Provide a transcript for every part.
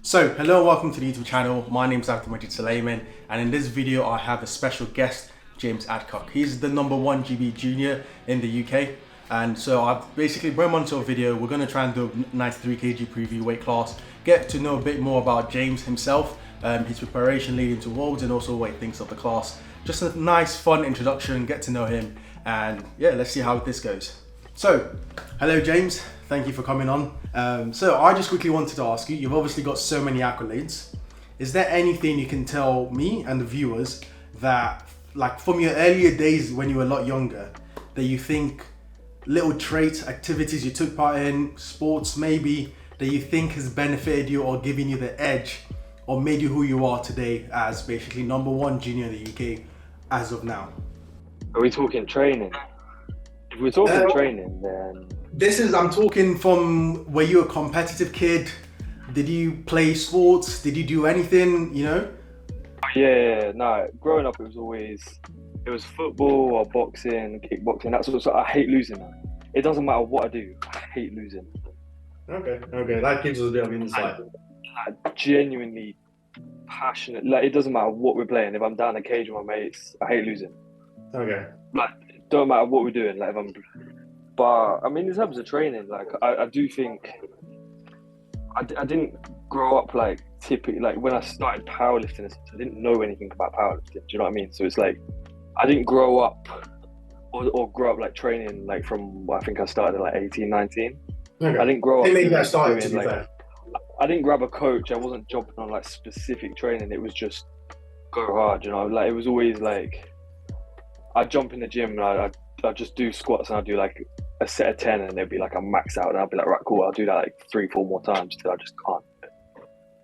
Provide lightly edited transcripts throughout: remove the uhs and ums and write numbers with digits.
So, hello and welcome to the YouTube channel. My name is Abdul Sulayman, and in this video I have a special guest, James Adcock. He's the #1 GB junior in the UK, and so I've basically brought him onto a video. We're going to try and do a 93 kg preview weight class, get to know a bit more about James himself, his preparation leading towards, and also what he thinks of the class. Just a nice fun introduction, get to know him, and yeah, let's see how this goes. So, hello James, thank you for coming on. So I just quickly wanted to ask you, you've obviously got so many accolades. Is there anything you can tell me and the viewers that, like from your earlier days when you were a lot younger, that you think little traits, activities you took part in, sports maybe, that you think has benefited you or given you the edge or made you who you are today as basically #1 junior in the UK as of now? Are we talking training? If we're talking training, then I'm talking from, were you a competitive kid? Did you play sports? Did you do anything, you know? No, growing up it was football or boxing, kickboxing, that sort of stuff. I hate losing. It doesn't matter what I do, I hate losing. Okay, that gives us a bit of insight. I'm genuinely passionate, like it doesn't matter what we're playing. If I'm down a cage with my mates, I hate losing. Okay. Like, don't matter what we're doing, like but I mean in terms of training, like I do think I didn't grow up like typically, like when I started powerlifting, I didn't know anything about powerlifting, do you know what I mean? So it's like I didn't grow up or grow up like training like from, I think I started at like 18, 19. Okay. I didn't grow up maybe I started to be like, fair. I didn't grab a coach, I wasn't jumping on like specific training, it was just go hard, you know, like it was always like I'd jump in the gym and I'd just do squats and I'd do like a set of 10 and they'd be like a max out and I'd be like, right, cool, I'll do that like 3-4 more times till I just can't.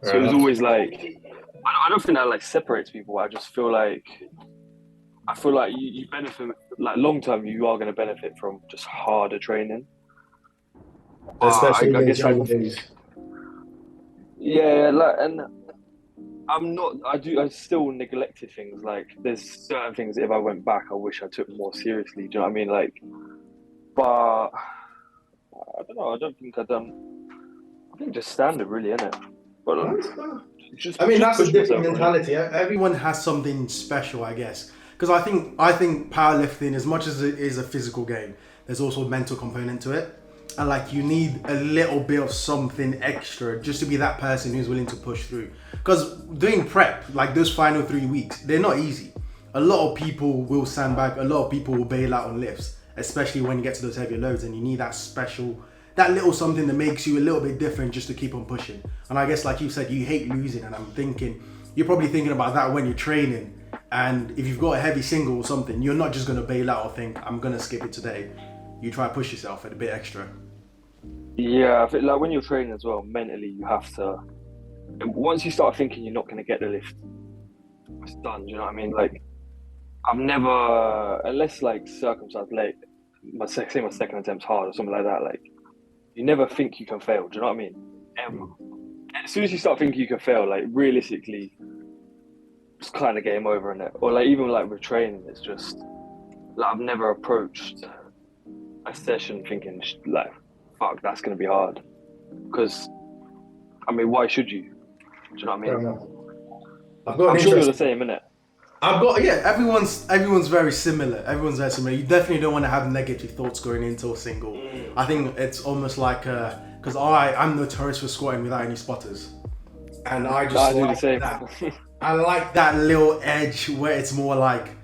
So it was always like, I don't think that like separates people. I feel like you benefit, like long term you are going to benefit from just harder training. Especially I guess in days. Yeah, like, and I still neglected things. Like there's certain things that if I went back I wish I took more seriously, do you know what I mean? Like, but I don't know, I think just standard really, innit? But That's a different mentality. Everyone has something special, I guess. Because I think powerlifting, as much as it is a physical game, there's also a mental component to it. And like you need a little bit of something extra just to be that person who's willing to push through. Because doing prep, like those final 3 weeks, they're not easy. A lot of people will sandbag, a lot of people will bail out on lifts, especially when you get to those heavier loads and you need that special, that little something that makes you a little bit different just to keep on pushing. And I guess like you said, you hate losing, and I'm thinking, you're probably thinking about that when you're training. And if you've got a heavy single or something, you're not just gonna bail out or think, I'm gonna skip it today. You try to push yourself a bit extra. Yeah, I think like when you're training as well, mentally you have to, once you start thinking you're not going to get the lift, it's done, do you know what I mean? Like I've never, unless like circumstance late, my second attempt's hard or something like that, like you never think you can fail, do you know what I mean? Ever. As soon as you start thinking you can fail, like realistically it's kind of game over, innit? Or like even like with training, it's just like I've never approached a session thinking like, fuck, that's going to be hard. Because, I mean, why should you? Do you know what I mean? I'm sure you're the same, innit? Everyone's very similar. Everyone's very similar. You definitely don't want to have negative thoughts going into a single. I think it's almost like, because I'm notorious for squatting without any spotters. And I just do the same. I like that little edge where it's more like,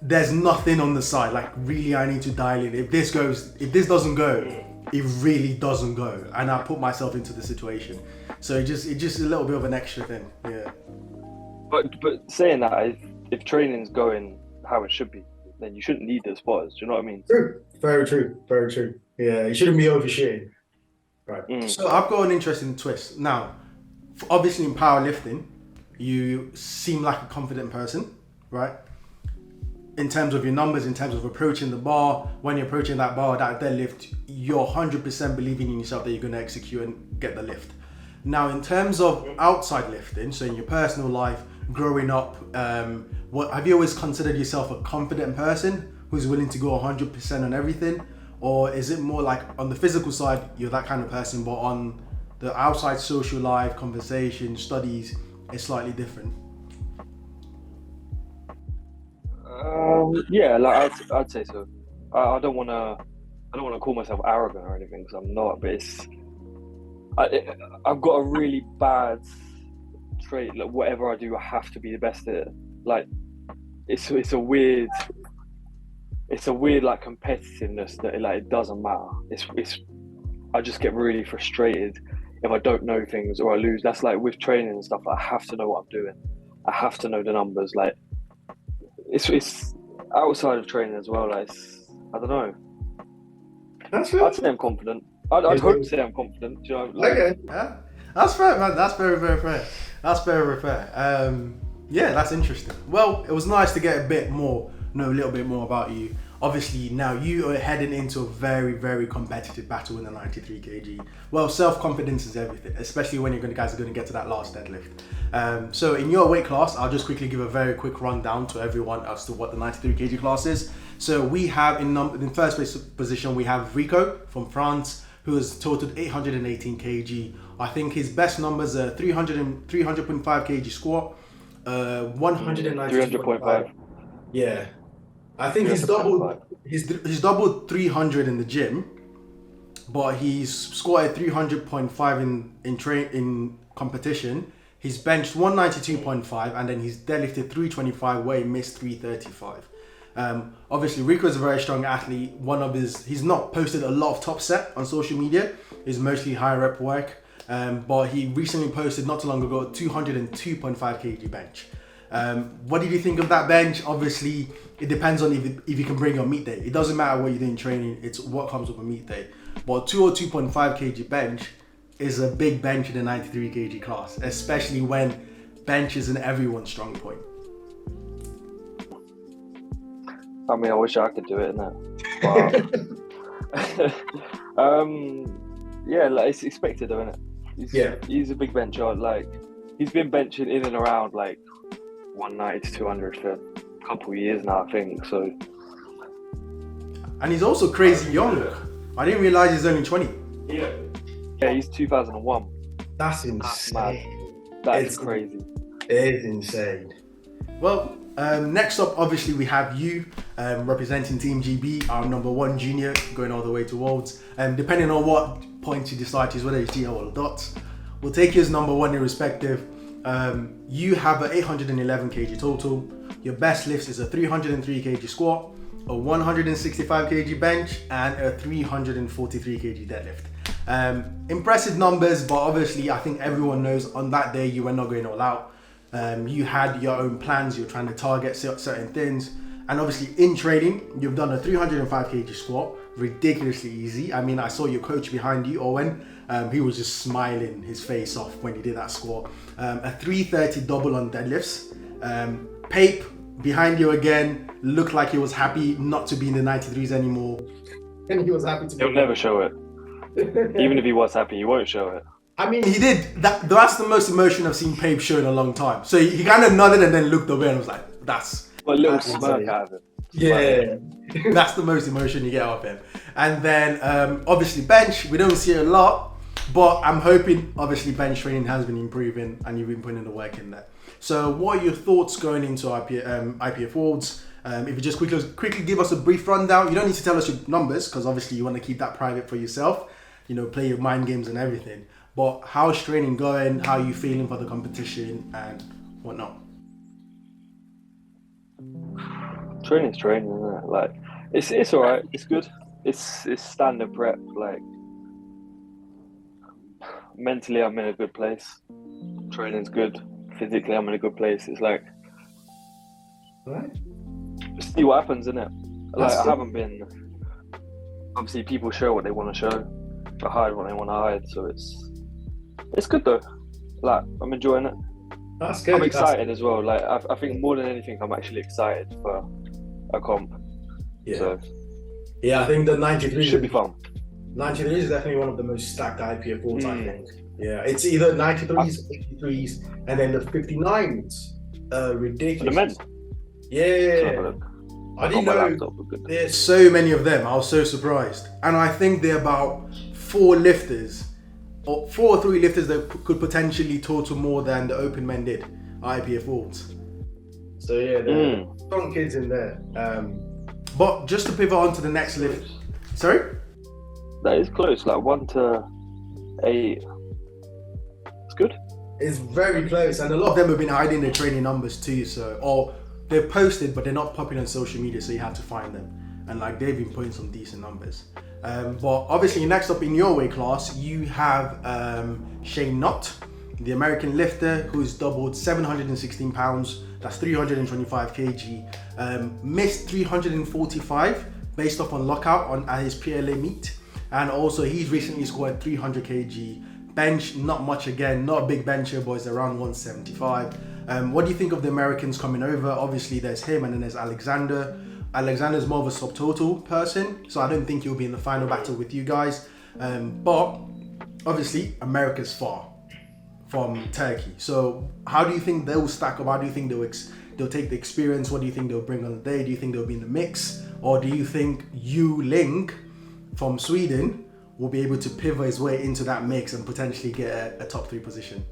there's nothing on the side. Like, really, I need to dial in. If this doesn't go, it really doesn't go, and I put myself into the situation. So it's just a little bit of an extra thing, yeah. But saying that, if training's going how it should be, then you shouldn't need the spotters. Do you know what I mean? True, very true. Yeah, you shouldn't be overshooting. Right. So I've got an interesting twist now. Obviously, in powerlifting, you seem like a confident person, right? In terms of your numbers, in terms of approaching the bar, when you're approaching that bar, that deadlift, you're 100% believing in yourself that you're going to execute and get the lift. Now, in terms of outside lifting, so in your personal life, growing up, what have you always considered yourself a confident person who's willing to go 100% on everything? Or is it more like on the physical side, you're that kind of person, but on the outside social life, conversation, studies is slightly different? Yeah, like I'd say so. I don't wanna call myself arrogant or anything because I'm not. But I've got a really bad trait. Like whatever I do, I have to be the best at it. Like it's a weird like competitiveness that like it doesn't matter. It's I just get really frustrated if I don't know things or I lose. That's like with training and stuff. I have to know what I'm doing. I have to know the numbers. Like it's outside of training as well. Like I don't know. That's fair. I'd say I'm confident. I'd hope to say I'm confident. You know, like, Okay, yeah, that's fair, man. That's very, very fair. That's very, very fair. Yeah, that's interesting. Well, it was nice to get a little bit more about you. Obviously, now you are heading into a very, very competitive battle in the 93 kg. Well, self-confidence is everything, especially when guys are going to get to that last deadlift. So in your weight class, I'll just quickly give a very quick rundown to everyone as to what the 93 kg class is. So we have in first place position, we have Rico from France, who has totaled 818 kg. I think his best numbers are 300.5 kg squat, 192.5. Yeah. I think he's doubled 300 in the gym, but he's squatted 300.5 in competition. He's benched 192.5 and then he's deadlifted 325 where he missed 335. Obviously Rico is a very strong athlete. He's not posted a lot of top set on social media. It's mostly high rep work. But he recently posted not too long ago 202.5 kg bench. What did you think of that bench? Obviously, it depends on if you can bring your meet day. It doesn't matter what you're doing training, it's what comes with a meet day. But 202.5 kg bench is a big bench in the 93 kg class, especially when bench isn't everyone's strong point. I mean, I wish I could do it, innit? But, yeah, like it's expected, though, innit? He's a big bencher. Like he's been benching in and around like 190 to 200 for a couple of years now, I think. So, and he's also crazy young. I didn't realize he's only 20. Yeah, he's 2001. That's insane. That's mad. That is crazy. It is insane. Well, next up, obviously, we have you representing Team GB, our #1 junior, going all the way to Worlds. Depending on what points you decide to use, whether it's GL or dots, we'll take you as #1 irrespective. You have an 811 kg total. Your best lifts is a 303 kg squat, a 165 kg bench, and a 343 kg deadlift. Impressive numbers, but obviously I think everyone knows on that day you were not going all out. You had your own plans, you're trying to target certain things, and obviously in training you've done a 305 kg squat, ridiculously easy. I mean, I saw your coach behind you, Owen. He was just smiling his face off when he did that squat. A 330 double on deadlifts. Pape behind you again looked like he was happy not to be in the 93s anymore. And he was happy to be. He'll never show it. Even if he was happy, he won't show it. I mean, he did. That's the most emotion I've seen Pape show in a long time. So he kind of nodded and then looked away and was like, that's... But a little smirk out of it. Yeah, that's the most emotion you get out of him. And then obviously bench, we don't see it a lot, but I'm hoping obviously bench training has been improving and you've been putting the work in there. So what are your thoughts going into IPF Worlds? If you just quickly give us a brief rundown. You don't need to tell us your numbers because obviously you want to keep that private for yourself, you know, play your mind games and everything. But how's training going? How are you feeling for the competition and whatnot? Training's training, isn't it? Like it's all right. It's good. It's standard prep. Like mentally, I'm in a good place. Training's good. Physically, I'm in a good place. It's like just see what happens, innit? Like I haven't been. Obviously, people show what they want to show, but hide what they want to hide. So it's good though. Like I'm enjoying it. That's good. I'm excited as well. Like I think more than anything, I'm actually excited for a comp. Yeah. So, yeah, I think the 93 should be fun. 93 is definitely one of the most stacked IPF Worlds, I think. Yeah, it's either 93s, 83s, and then the 59s. Ridiculous. For the men. Yeah. I didn't know there's so many of them. I was so surprised. And I think they're about 4 lifters or 4 or 3 lifters that could potentially total more than the open men did at IPF Worlds. So yeah, there are strong kids in there. But just to pivot on to the next lift. Sorry? That is close, like 1 to 8. It's good. It's very close, and a lot of them have been hiding their training numbers too. So, or they're posted, but they're not popular on social media, so you have to find them. And like they've been putting some decent numbers. But obviously, next up in your weight class, you have Shane Knott, the American lifter who's doubled 716 pounds. That's 325 kg. Missed 345 based off on lockout at his PLA meet, and also he's recently scored 300 kg. Bench, not much again, not a big bencher, boys, around 175. What do you think of the Americans coming over? Obviously, there's him, and then there's Alexander. Alexander's more of a subtotal person, so I don't think he'll be in the final battle with you guys. But obviously, America's far from Turkey. So how do you think they'll stack up? How do you think they'll take the experience? What do you think they'll bring on the day? Do you think they'll be in the mix? Or do you think Yu Ling from Sweden will be able to pivot his way into that mix and potentially get a top 3 position?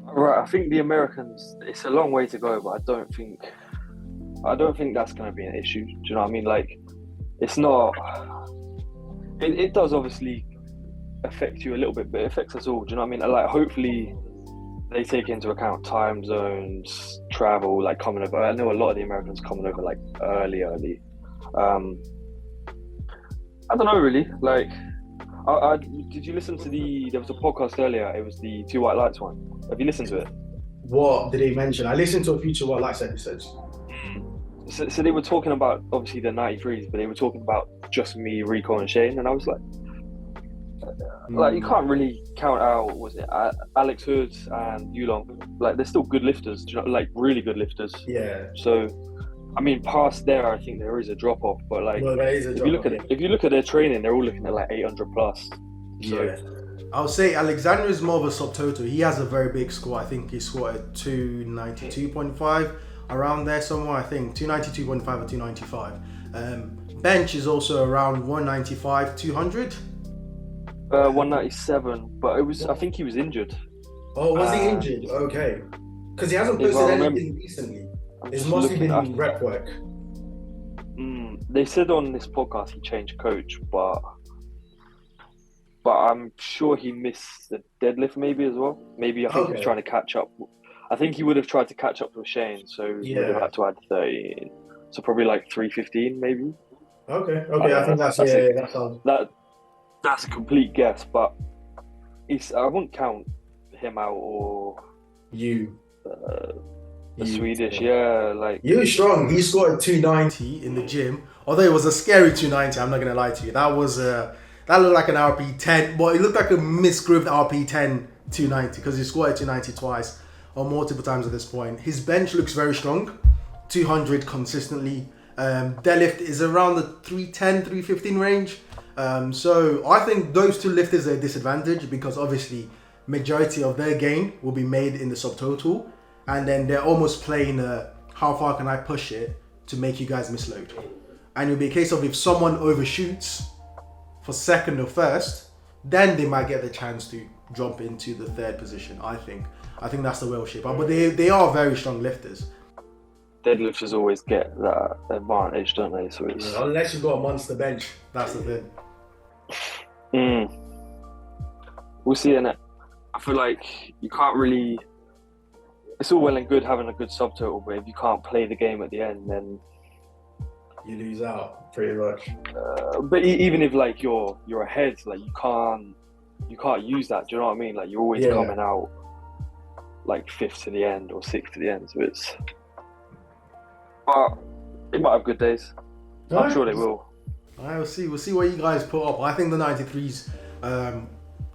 Right, I think the Americans, it's a long way to go, but I don't think that's going to be an issue. Do you know what I mean? Like, it's not. It does obviously affect you a little bit, but it affects us all. Do you know what I mean? Like, hopefully they take into account time zones, travel, like coming over. I know a lot of the Americans coming over like early. I don't know really. Like, did you listen to there was a podcast earlier? It was the Two White Lights one. Have you listened to it? What did he mention? I listened to a few Two White Lights episodes. So they were talking about obviously the 93s, but they were talking about just me, Rico, and Shane, and I was like, you can't really count out, was it Alex Hood and Yulong? Like, they're still good lifters, do you know, like really good lifters. Yeah. So, I mean, past there, I think there is a drop off, but like, if you look at their training, they're all looking at like 800 plus. So, yeah. I'll say Alexander is more of a subtotal. He has a very big score. I think he scored at 292.5, around there somewhere. I think 292.5 or 295. Bench is also around 195, 200. 197, but I think he was injured. Oh, was he injured? Okay. Because he hasn't posted anything recently. It must have been rep work. They said on this podcast he changed coach, but I'm sure he missed the deadlift maybe as well. Maybe I think he was trying to catch up. I think he would have tried to catch up with Shane, so he would have had to add 30. So probably like 315 maybe. Okay. I think that's a complete guess, but I wouldn't count him out or you. The Swedish, yeah, like he was strong. He scored 290 in the gym. Although it was a scary 290, I'm not gonna lie to you. That looked like an RP10, but it looked like a misgrooved RP10 290 because he scored 290 twice or multiple times at this point. His bench looks very strong, 200 consistently. Deadlift is around the 310, 315 range. So I think those two lifters are a disadvantage because obviously majority of their gain will be made in the subtotal. And then they're almost playing how far can I push it to make you guys misload. And it'll be a case of if someone overshoots for second or first, then they might get the chance to jump into the 3rd position, I think. I think that's the way it'll shape up. But they are very strong lifters. Deadlifters always get that advantage, don't they? So it's... unless you've got a monster bench, that's the thing. We'll see in it. I feel like you can't really... It's all well and good having a good subtotal, but if you can't play the game at the end, then you lose out pretty much. But even if like you're ahead, like you can't use that. Do you know what I mean? Like you're always coming out like 5th to the end or 6th to the end. So it's, but they might have good days. I'm sure they will. Alright, we'll see what you guys put up. I think the 93s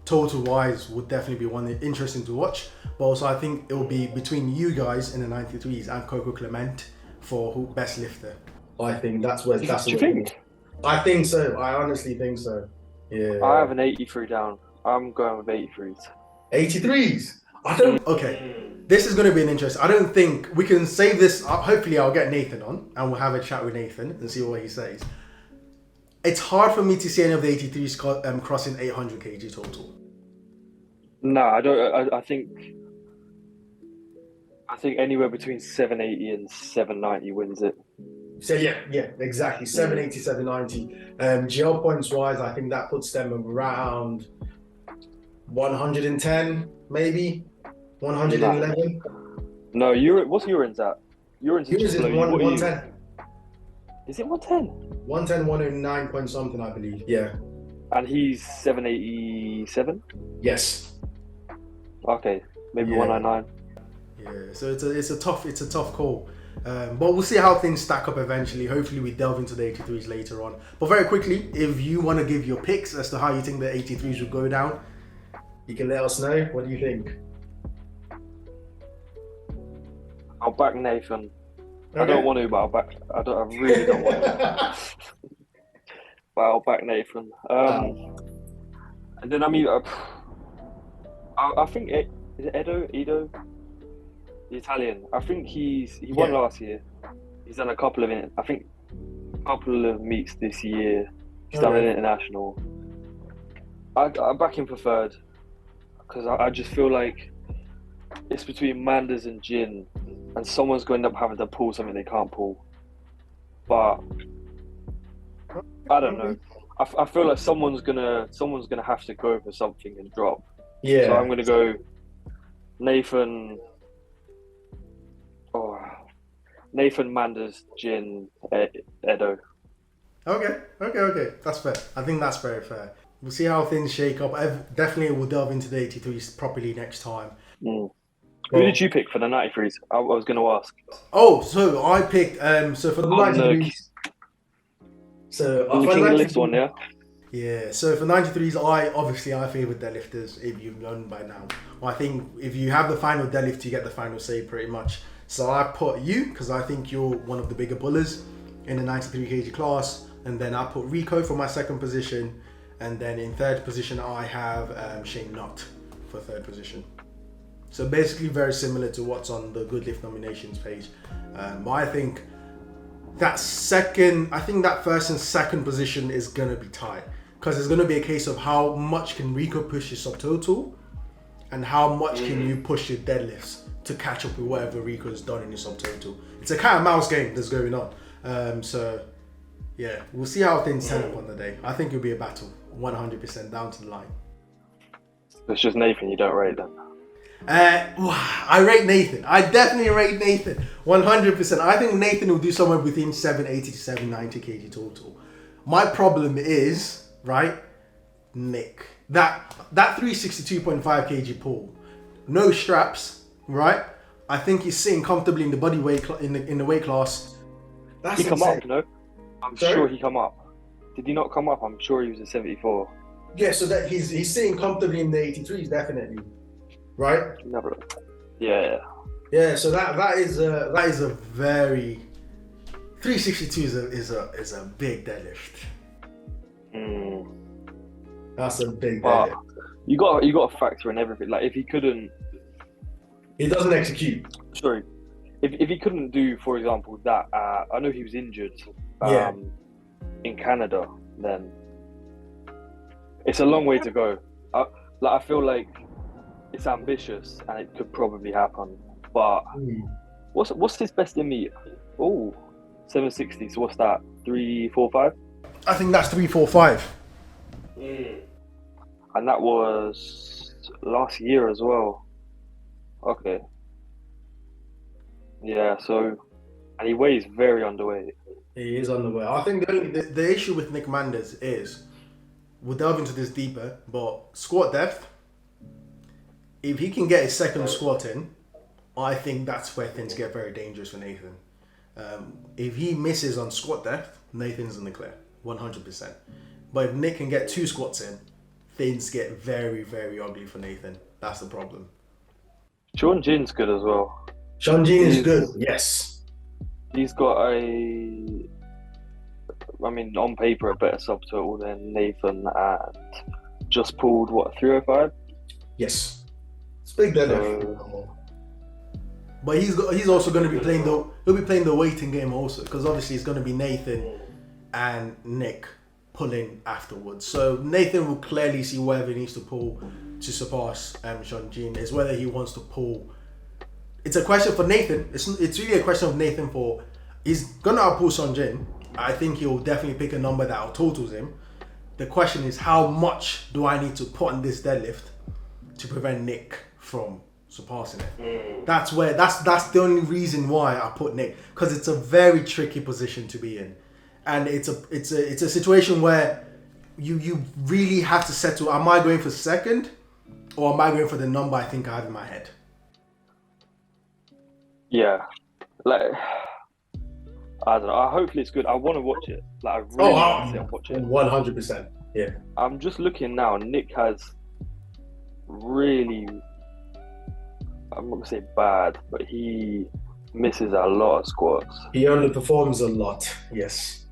total wise would definitely be one interesting to watch. But also I think it will be between you guys in the 93s and Coco Clement for best lifter. I think that's where that's. Do you think? I think so. I honestly think so. Yeah. I have an 83 down. I'm going with 83s. 83s? I don't. Okay. This is going to be an interest. I don't think we can save this. Hopefully I'll get Nathan on and we'll have a chat with Nathan and see what he says. It's hard for me to see any of the 83s crossing 800 kg total. No, I don't. I think anywhere between 780 and 790 wins it. So yeah, exactly. 780, 790. GL points wise, I think that puts them around 110, maybe 111. No, what's Uran's at? Uran's Yours just is below you. 110. Is it 110? 110, 109 point something, I believe. Yeah. And he's 787? Yes. Okay, maybe 199. Yeah, so it's a tough call. But we'll see how things stack up eventually. Hopefully we delve into the 83s later on. But very quickly, if you want to give your picks as to how you think the 83s will go down, you can let us know. What do you think? I'll back Nathan. Okay. I don't want to, but I really don't want to. But I'll back Nathan. And then I think is it Edo? The Italian. I think he won last year. He's done a couple of meets this year. He's done an international. I back him for third because I just feel like it's between Manders and Jin, and someone's going to end up having to pull something they can't pull. But I don't know. I feel like someone's gonna have to go for something and drop. Yeah. So I'm gonna go Nathan, Manders, Jin, Edo. Okay. That's fair. I think that's very fair. We'll see how things shake up. Definitely we'll delve into the 83s properly next time. Who did you pick for the 93s? I was going to ask. Oh, so I picked so for the 93s. So the King of the Lifts one, yeah. Yeah. So for 93s, I favoured deadlifters. If you've known by now, I think if you have the final deadlift, you get the final say pretty much. So I put you because I think you're one of the bigger pullers in the 93 kg class, and then I put Rico for my second position, and then in third position I have Shane Nutt for third position. So basically very similar to what's on the Good Lift nominations page. But I think that first and second position is going to be tight because it's going to be a case of how much can Rico push his subtotal and how much can you push your deadlifts to catch up with whatever Rico's done in his subtotal. It's a cat and mouse game that's going on. So yeah, we'll see how things turn up on the day. I think it'll be a battle, 100% down to the line. It's just Nathan you don't rate then. I rate Nathan. I definitely rate Nathan 100%. I think Nathan will do somewhere between 780 to 790 kg total. My problem is, right, Nick. That 362.5 kg pull, no straps, right? I think he's sitting comfortably in the body weight in the weight class. That's he come up, no? I'm sure he come up. Did he not come up? I'm sure he was at 74. Yeah, so that he's sitting comfortably in the 83s, definitely. Right? Never. Yeah. Yeah. So that is a very 362 is a big deadlift. That's a big deadlift. You got to factor in everything. Like if he doesn't execute. Sorry, if he couldn't do, for example, that I know he was injured. In Canada, then it's a long way to go. I feel like it's ambitious and it could probably happen, but what's his best in meet? 760. So what's that? 345? I think that's 345. And that was last year as well. Okay. Yeah. So, and he weighs very underweight. He is underweight. I think the issue with Nick Manders is, we'll delve into this deeper, but squat depth. If he can get his second squat in, I think that's where things get very dangerous for Nathan. If he misses on squat depth, Nathan's in the clear, 100%. But if Nick can get 2 squats in, things get very, very ugly for Nathan. That's the problem. Sean Jin's good as well. Sean Jin is good, yes. He's got on paper, a better subtotal than Nathan, and just pulled, 305? Yes. It's big deadlift. But he's also going to be playing the weighting game also, because obviously it's going to be Nathan and Nick pulling afterwards. So Nathan will clearly see whether he needs to pull to surpass Jean. Is whether he wants to pull. It's a question for Nathan. It's really a question of Nathan for. He's gonna outpull Jean. I think he'll definitely pick a number that out totals him. The question is, how much do I need to put on this deadlift to prevent Nick from surpassing it? That's the only reason why I put Nick, because it's a very tricky position to be in, and it's a situation where you really have to settle. Am I going for second, or am I going for the number I think I have in my head? Yeah, like I don't know. Hopefully it's good. I want to watch it. Like I really want to sit and watch it. 100%. Yeah. I'm just looking now. Nick has really, I'm not gonna say bad, but he misses a lot of squats. He underperforms a lot. Yes.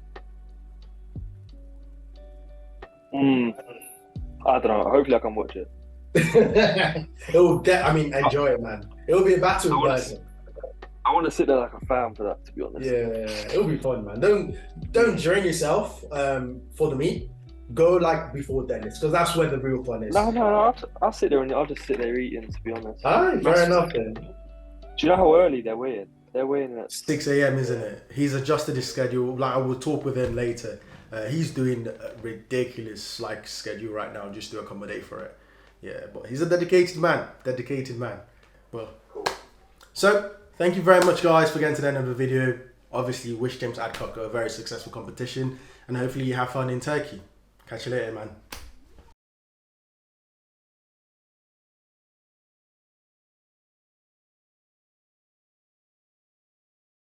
I don't know. Hopefully I can watch it. Enjoy it, man. It'll be a battle person. I want to sit there like a fan for that, to be honest. Yeah, it'll be fun, man. Don't drain yourself for the meet. Go like before deadlifts, because that's where the real fun is. No. I'll sit there and I'll just sit there eating, to be honest. Fair enough then. Do you know how early they're weighing? They're weighing at 6 a.m, isn't it? He's adjusted his schedule. Like I will talk with him later. He's doing a ridiculous schedule right now just to accommodate for it. Yeah, but he's a dedicated man. Well, cool. So thank you very much, guys, for getting to the end of the video. Obviously, wish James Adcock a very successful competition, and hopefully you have fun in Turkey. Catch you later, man.